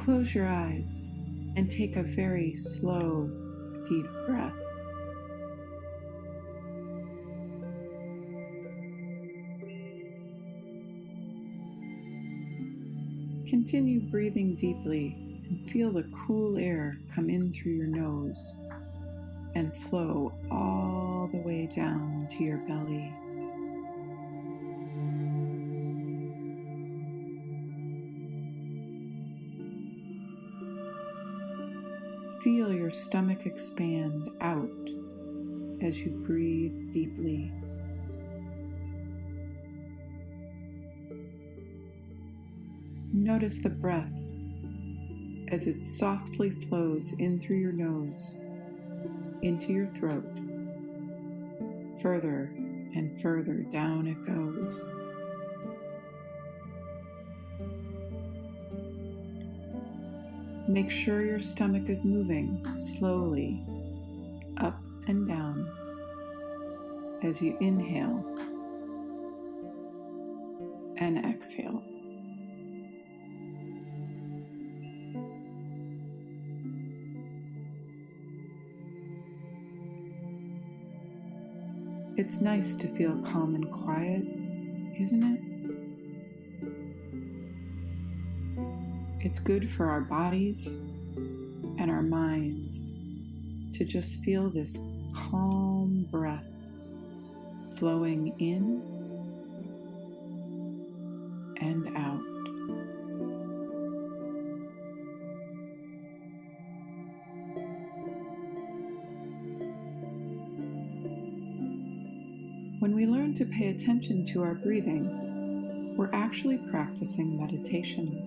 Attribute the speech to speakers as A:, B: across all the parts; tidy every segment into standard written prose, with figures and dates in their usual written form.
A: Close your eyes and take a very slow, deep breath. Continue breathing deeply and feel the cool air come in through your nose and flow all the way down to your belly. Feel your stomach expand out as you breathe deeply. Notice the breath as it softly flows in through your nose, into your throat. Further and further down it goes. Make sure your stomach is moving slowly up and down as you inhale and exhale. It's nice to feel calm and quiet, isn't it? It's good for our bodies and our minds to just feel this calm breath flowing in and out. When we learn to pay attention to our breathing, we're actually practicing meditation.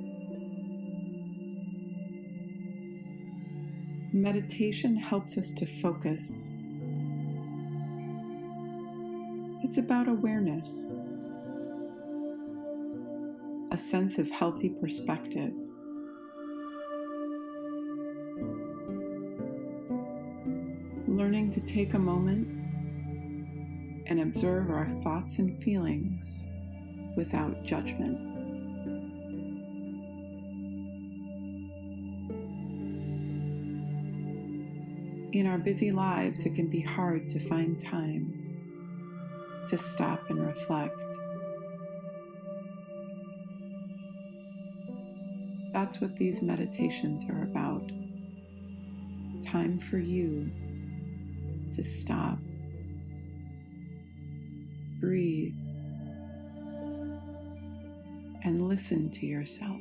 A: Meditation helps us to focus. It's about awareness, a sense of healthy perspective. Learning to take a moment and observe our thoughts and feelings without judgment. In our busy lives, it can be hard to find time to stop and reflect. That's what these meditations are about. Time for you to stop, breathe, and listen to yourself.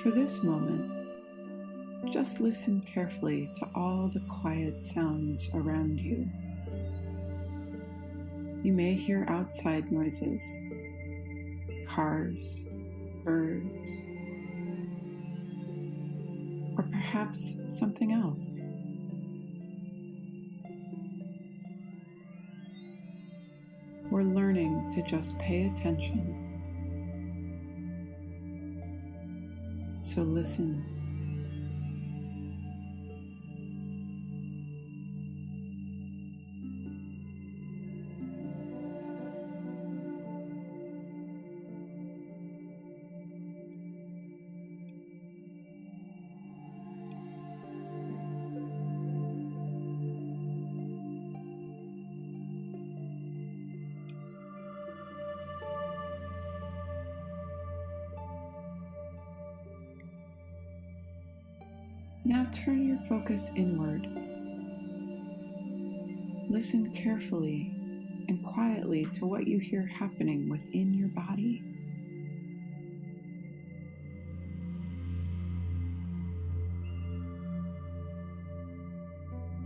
A: For this moment, just listen carefully to all the quiet sounds around you. You may hear outside noises, cars, birds, or perhaps something else. We're learning to just pay attention. So listen. Now turn your focus inward. Listen carefully and quietly to what you hear happening within your body.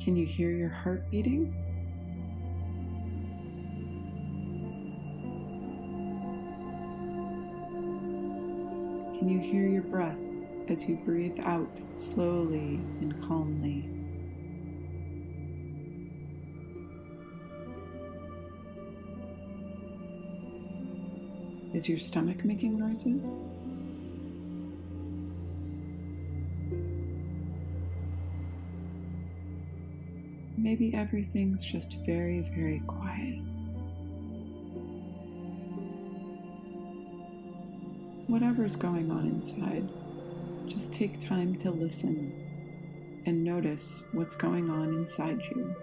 A: Can you hear your heart beating? Can you hear your breath as you breathe out slowly and calmly? Is your stomach making noises? maybe everything's just very, very quiet. Whatever's going on inside, just take time to listen and notice what's going on inside you.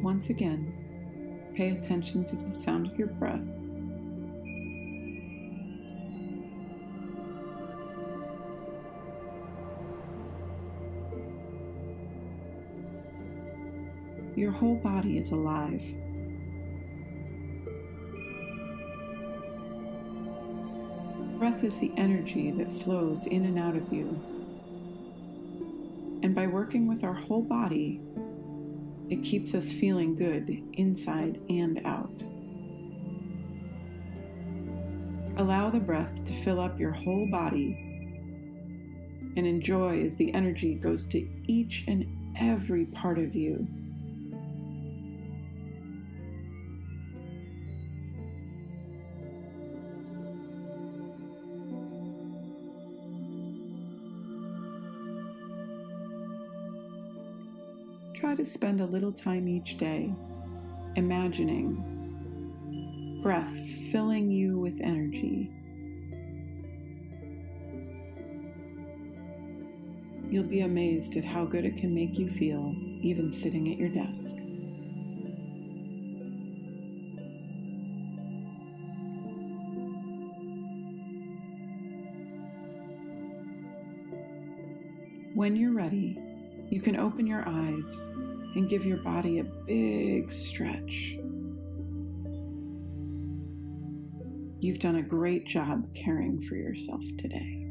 A: Once again, pay attention to the sound of your breath. Your whole body is alive. Breath is the energy that flows in and out of you. And by working with our whole body, it keeps us feeling good inside and out. Allow the breath to fill up your whole body and enjoy as the energy goes to each and every part of you. Try to spend a little time each day imagining breath filling you with energy. You'll be amazed at how good it can make you feel, even sitting at your desk. When you're ready, you can open your eyes and give your body a big stretch. You've done a great job caring for yourself today.